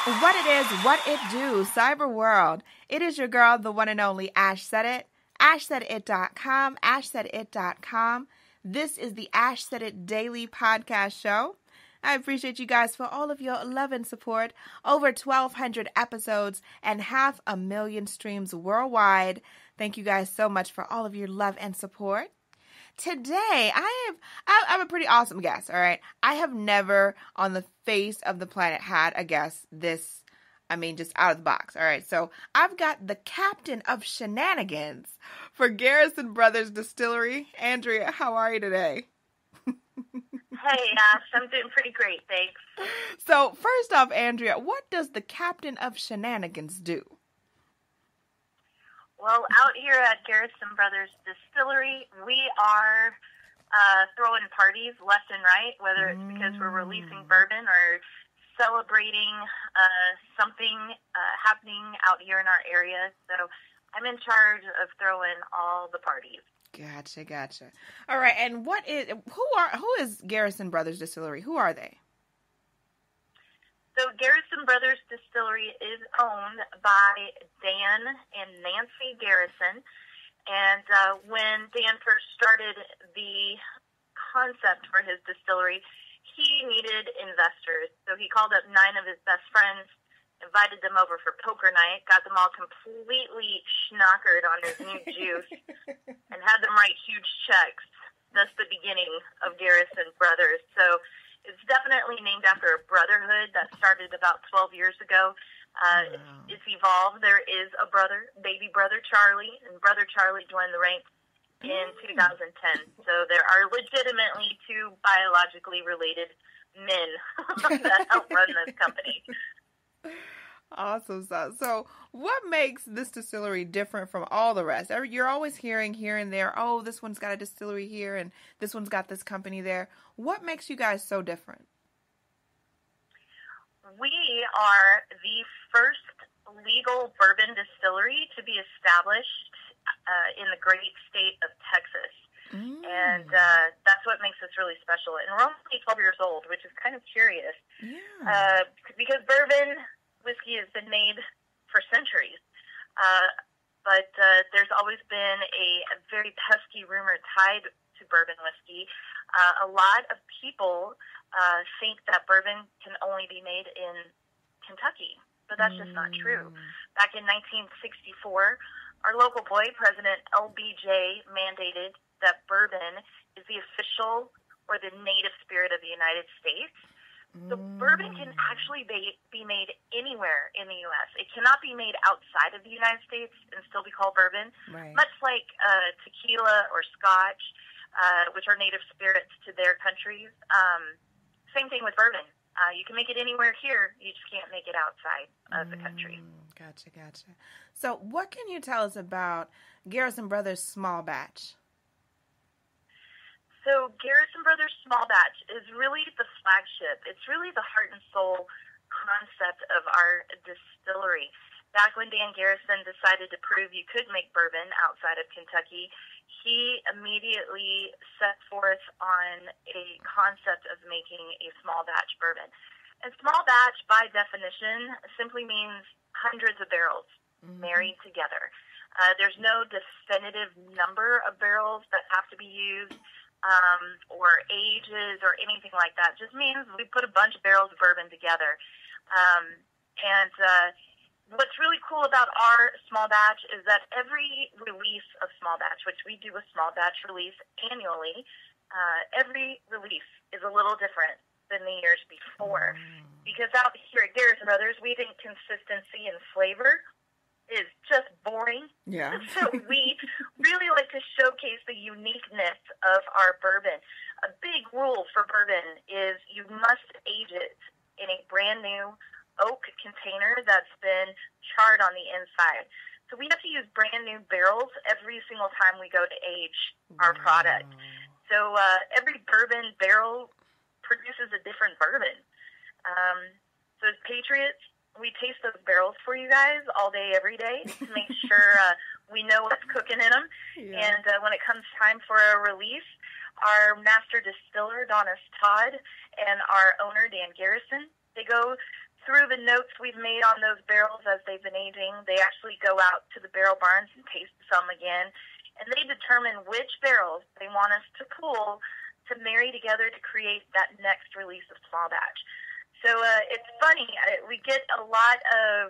What it is, what it do, cyber world. It is your girl, the one and only Ash Said It. AshSaidIt.com, AshSaidIt.com. This is the Ash Said It Daily Podcast Show. I appreciate you guys for all of your love and support. Over 1,200 episodes and 500,000 streams worldwide. Thank you guys so much for all of your love and support. Today, I'm a pretty awesome guest, all right? I have never on the face of the planet had a guest this, just out of the box, all right? So I've got the captain of shenanigans for Garrison Brothers Distillery. Andrea, how are you today? Hey, Ash, I'm doing pretty great, thanks. So first off, Andrea, what does the captain of shenanigans do? Well, out here at Garrison Brothers Distillery, we are throwing parties left and right, whether it's because we're releasing bourbon or celebrating something happening out here in our area. So I'm in charge of throwing all the parties. Gotcha. All right, and who is Garrison Brothers Distillery? Who are they? So Garrison Brothers Distillery is owned by Dan and Nancy Garrison. And when Dan first started the concept for his distillery, he needed investors. So he called up 9 of his best friends, invited them over for poker night, got them all completely schnockered on his new juice, and had them write huge checks. That's the beginning of Garrison Brothers. So it's definitely named after a brotherhood that started about 12 years ago. Wow. It's evolved. There is a brother, baby brother Charlie, and brother Charlie joined the ranks in 2010. So there are legitimately 2 biologically related men that help run this company. Awesome stuff. So what makes this distillery different from all the rest? You're always hearing here and there, oh, this one's got a distillery here and this one's got this company there. What makes you guys so different? We are the first legal bourbon distillery to be established in the great state of Texas. And that's what makes us really special. And we're only 12 years old, which is kind of curious. Yeah. Because bourbon whiskey has been made for centuries. But there's always been a very pesky rumor tied to bourbon whiskey. A lot of people think that bourbon can only be made in Kentucky, but that's just not true. Back in 1964, our local boy, President LBJ, mandated that bourbon is the official or the native spirit of the United States. So bourbon can actually be made anywhere in the U.S. It cannot be made outside of the United States and still be called bourbon, right. Much like tequila or scotch, which are native spirits to their countries. Same thing with bourbon. You can make it anywhere here. You just can't make it outside of the country. Gotcha. So what can you tell us about Garrison Brothers Small Batch? So Garrison Brothers Small Batch is really the flagship. It's really the heart and soul concept of our distillery. Back when Dan Garrison decided to prove you could make bourbon outside of Kentucky, he immediately set forth on a concept of making a small batch bourbon. And small batch, by definition, simply means hundreds of barrels married together. There's no definitive number of barrels that have to be used. Or ages or anything like that. It just means we put a bunch of barrels of bourbon together. And what's really cool about our small batch is that every release of small batch, which we do a small batch release annually, every release is a little different than the years before. Because out here at Garrison Brothers, we think consistency and flavor is just boring. Yeah. So we really like to showcase the uniqueness of our bourbon. A big rule for bourbon is you must age it in a brand new oak container that's been charred on the inside. So we have to use brand new barrels every single time we go to age our product. So every bourbon barrel produces a different bourbon. So as patriots, we taste those barrels for you guys all day, every day to make sure we know what's cooking in them. Yeah. And when it comes time for a release, our master distiller, Donis Todd, and our owner, Dan Garrison, they go through the notes we've made on those barrels as they've been aging, they actually go out to the barrel barns and taste some again, and they determine which barrels they want us to pull to marry together to create that next release of small batch. So it's funny. We get a lot of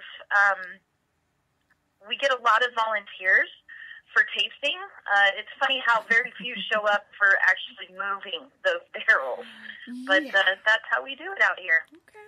volunteers for tasting. It's funny how very few show up for actually moving those barrels, but that's how we do it out here. Okay.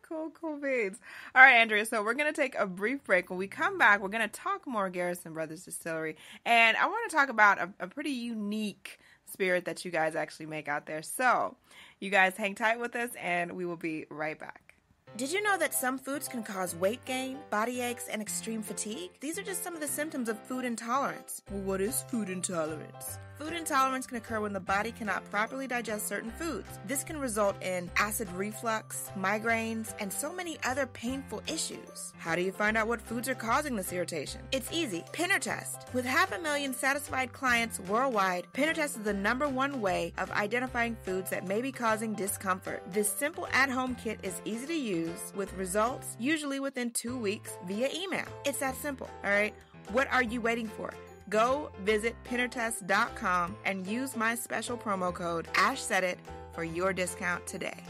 Cool beans. All right, Andrea, so we're going to take a brief break. When we come back, we're going to talk more Garrison Brothers Distillery, and I want to talk about a pretty unique spirit that you guys actually make out there. So you guys hang tight with us, and we will be right back. Did you know that some foods can cause weight gain, body aches, and extreme fatigue? These are just some of the symptoms of food intolerance. Well, what is food intolerance? Food intolerance can occur when the body cannot properly digest certain foods. This can result in acid reflux, migraines, and so many other painful issues. How do you find out what foods are causing this irritation? It's easy. Pinner Test. With 500,000 satisfied clients worldwide, Pinner Test is the #1 way of identifying foods that may be causing discomfort. This simple at-home kit is easy to use with results usually within 2 weeks via email. It's that simple, all right? What are you waiting for? Go visit pinnertest.com and use my special promo code AshSaidIt for your discount today.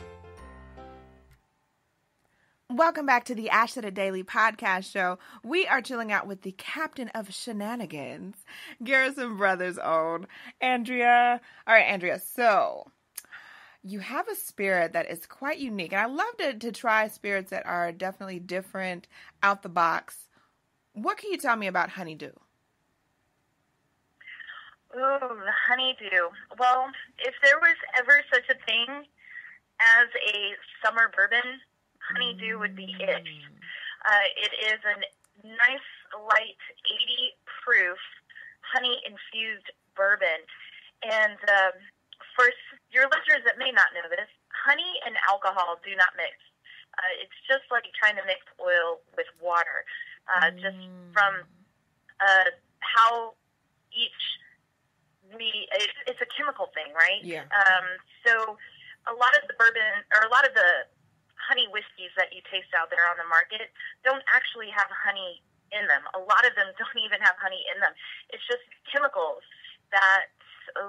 Welcome back to the Ash Said It Daily podcast show. We are chilling out with the captain of shenanigans, Garrison Brothers' own Andrea. All right, Andrea, so you have a spirit that is quite unique, and I love to try spirits that are definitely different, out the box. What can you tell me about Honeydew? Ooh, the Honeydew. Well, if there was ever such a thing as a summer bourbon, Honeydew would be it. It is a nice, light, 80 proof, honey-infused bourbon. And for your listeners that may not know this, honey and alcohol do not mix. It's just like trying to mix oil with water. Just from how it's a chemical thing, right? Yeah. So a lot of the bourbon, or a lot of the honey whiskeys that you taste out there on the market don't actually have honey in them. A lot of them don't even have honey in them. It's just chemicals that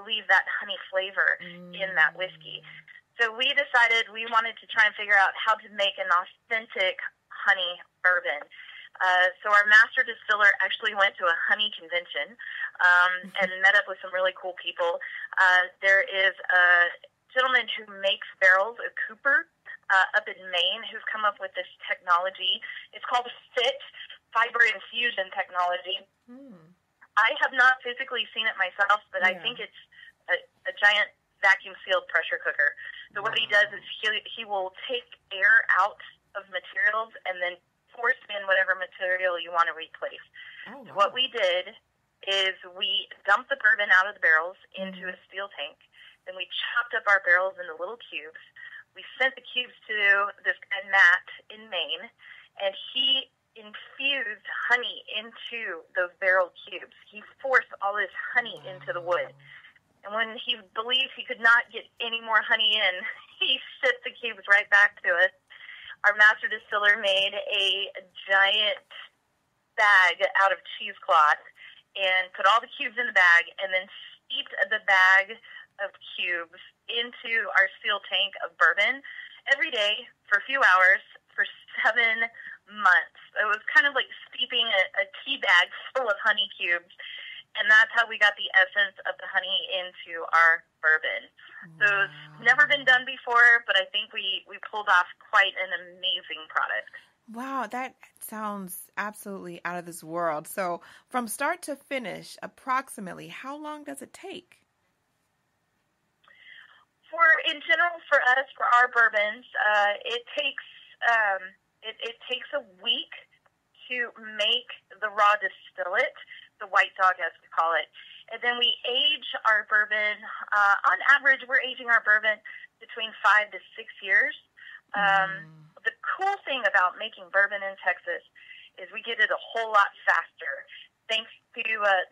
leave that honey flavor in that whiskey. So we decided we wanted to try and figure out how to make an authentic honey bourbon. So our master distiller actually went to a honey convention and met up with some really cool people. There is a gentleman who makes barrels, a cooper, up in Maine, who's come up with this technology. It's called FIT, Fiber Infusion Technology. I have not physically seen it myself, but I think it's a giant vacuum-sealed pressure cooker. So what he does is he will take air out of materials and then force in whatever material you want to replace. Oh, wow. So what we did is we dumped the bourbon out of the barrels into a steel tank, then we chopped up our barrels into little cubes. We sent the cubes to this guy, Matt, in Maine, and he infused honey into those barrel cubes. He forced all this honey into the wood. And when he believed he could not get any more honey in, he shipped the cubes right back to us. Our master distiller made a giant bag out of cheesecloth and put all the cubes in the bag and then steeped the bag of cubes into our steel tank of bourbon every day for a few hours for 7 months. It was kind of like steeping a tea bag full of honey cubes. And that's how we got the essence of the honey into our bourbon. So it's never been done before, but I think we pulled off quite an amazing product. Wow, that sounds absolutely out of this world. So from start to finish, approximately, how long does it take? In general, for us, for our bourbons, it takes a week to make the raw distillate, the white dog as we call it. And then we age our bourbon, on average, we're aging our bourbon between 5 to 6 years. The cool thing about making bourbon in Texas is we get it a whole lot faster. Thanks to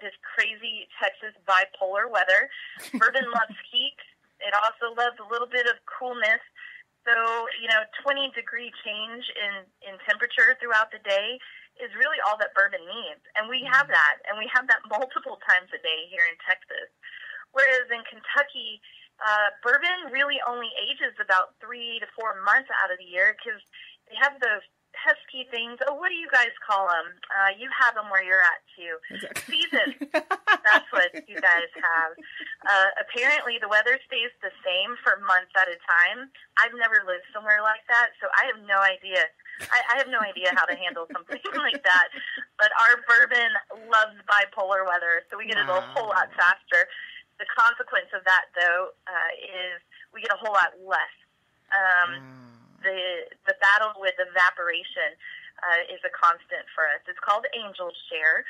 this crazy Texas bipolar weather. Bourbon loves heat. It also loves a little bit of coolness. So, 20-degree change in temperature throughout the day is really all that bourbon needs. And we have that. And we have that multiple times a day here in Texas. Whereas in Kentucky, bourbon really only ages about 3 to 4 months out of the year because they have those pesky things. Oh, what do you guys call them? You have them where you're at, too. Seasons. That's what you guys have. Apparently, the weather stays the same for months at a time. I've never lived somewhere like that, so I have no idea. I have no idea how to handle something like that. But our bourbon loves bipolar weather, so we get it a whole lot faster. The consequence of that, though, is we get a whole lot less. The battle with evaporation is a constant for us. It's called angel share.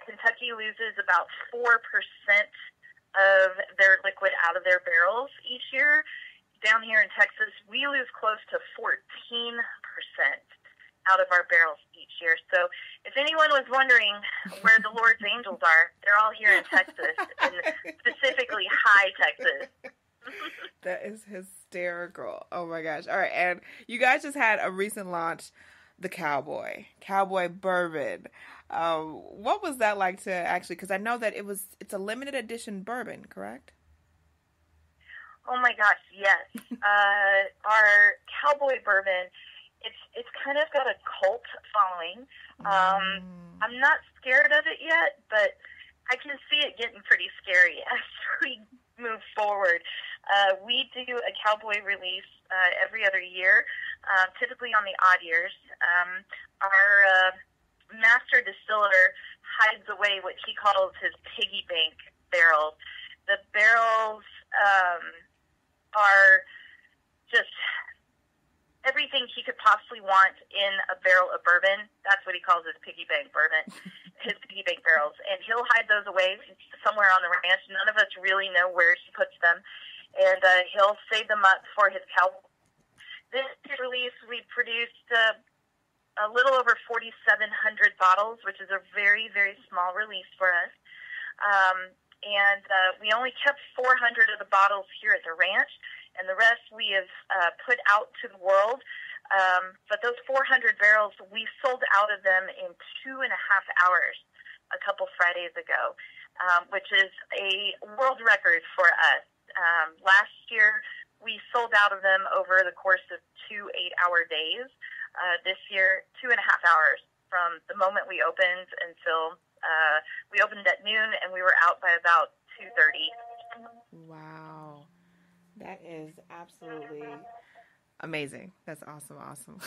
Kentucky loses about 4% of their liquid out of their barrels each year. Down here in Texas, we lose close to 14% out of our barrels each year. So if anyone was wondering where the Lord's angels are, they're all here in Texas, and specifically high Texas. That is hysterical. Oh my gosh. All right. And you guys just had a recent launch, the Cowboy Bourbon. What was that like to actually, because I know that it's a limited edition bourbon, correct? Oh my gosh, yes. Our Cowboy Bourbon, it's kind of got a cult following. I'm not scared of it yet, but I can see it getting pretty scary as we move forward. We do a Cowboy release every other year, typically on the odd years. Our master distiller hides away what he calls his piggy bank barrels. The barrels are just everything he could possibly want in a barrel of bourbon. That's what he calls his piggy bank bourbon, his piggy bank barrels. And he'll hide those away somewhere on the ranch. None of us really know where he puts them. And he'll save them up for his Cowboy. This release, we produced a little over 4,700 bottles, which is a very, very small release for us. And we only kept 400 of the bottles here at the ranch, and the rest we have put out to the world. But those 400 barrels, we sold out of them in 2.5 hours a couple Fridays ago, which is a world record for us. Last year, we sold out of them over the course of 2 8-hour days. This year, 2.5 hours from the moment we opened until we opened at noon, and we were out by about 2:30. Wow. That is absolutely amazing. That's awesome.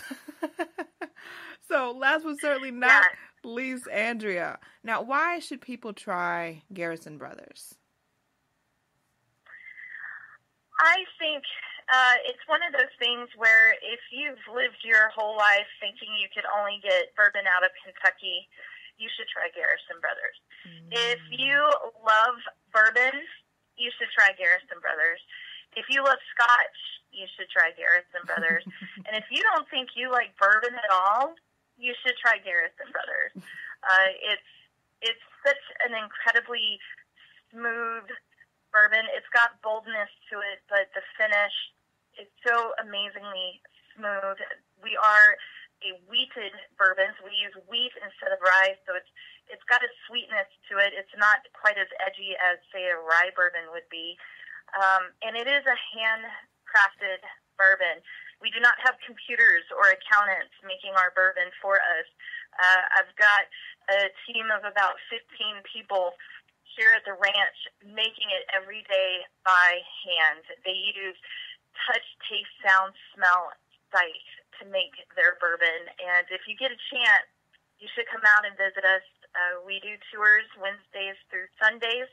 So last but certainly not least, Andrea. Now, why should people try Garrison Brothers? I think it's one of those things where if you've lived your whole life thinking you could only get bourbon out of Kentucky, you should try Garrison Brothers. If you love bourbon, you should try Garrison Brothers. If you love Scotch, you should try Garrison Brothers. And if you don't think you like bourbon at all, you should try Garrison Brothers. It's such an incredibly smooth bourbon. It's got boldness to it, but the finish is so amazingly smooth. We are a wheated bourbon, so we use wheat instead of rye, so it's got a sweetness to it. It's not quite as edgy as, say, a rye bourbon would be. And it is a handcrafted bourbon. We do not have computers or accountants making our bourbon for us. I've got a team of about 15 people here at the ranch making it every day by hand. They use touch, taste, sound, smell, sight to make their bourbon. And if you get a chance, you should come out and visit us. We do tours Wednesdays through Sundays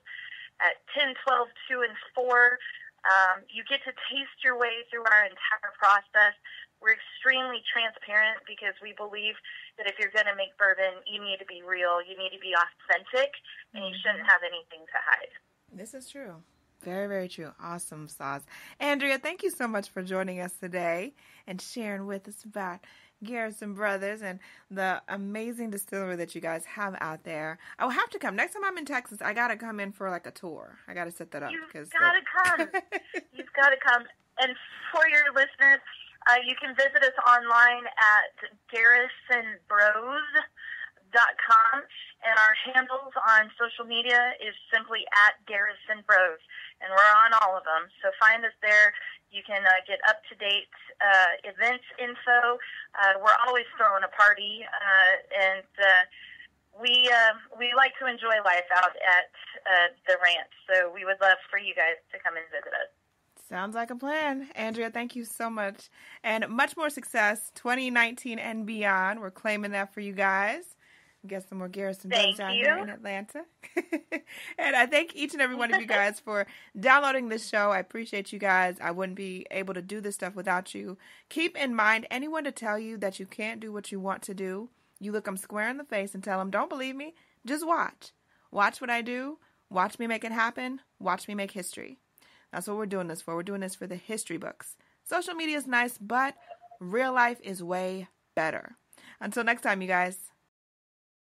at 10, 12, 2, and 4. You get to taste your way through our entire process. We're extremely transparent because we believe that if you're going to make bourbon, you need to be real, you need to be authentic, and you shouldn't have anything to hide. This is true. Very, very true. Awesome sauce. Andrea, thank you so much for joining us today and sharing with us about Garrison Brothers and the amazing distillery that you guys have out there. I will have to come. Next time I'm in Texas, I got to come in for like a tour. I got to set that up. You've got to come. You've got to come. And for your listeners, you can visit us online at garrisonbros.com, and our handles on social media is simply at Garrison Bros, and we're on all of them. So find us there. You can get up-to-date events info. We're always throwing a party, and we like to enjoy life out at the ranch. So we would love for you guys to come and visit us. Sounds like a plan. Andrea, thank you so much. And much more success 2019 and beyond. We're claiming that for you guys. Get some more Garrison Brothers out here in Atlanta. And I thank each and every one of you guys for downloading this show. I appreciate you guys. I wouldn't be able to do this stuff without you. Keep in mind, anyone to tell you that you can't do what you want to do, you look them square in the face and tell them, don't believe me, just watch. Watch what I do. Watch me make it happen. Watch me make history. That's what we're doing this for. We're doing this for the history books. Social media is nice, but real life is way better. Until next time, you guys.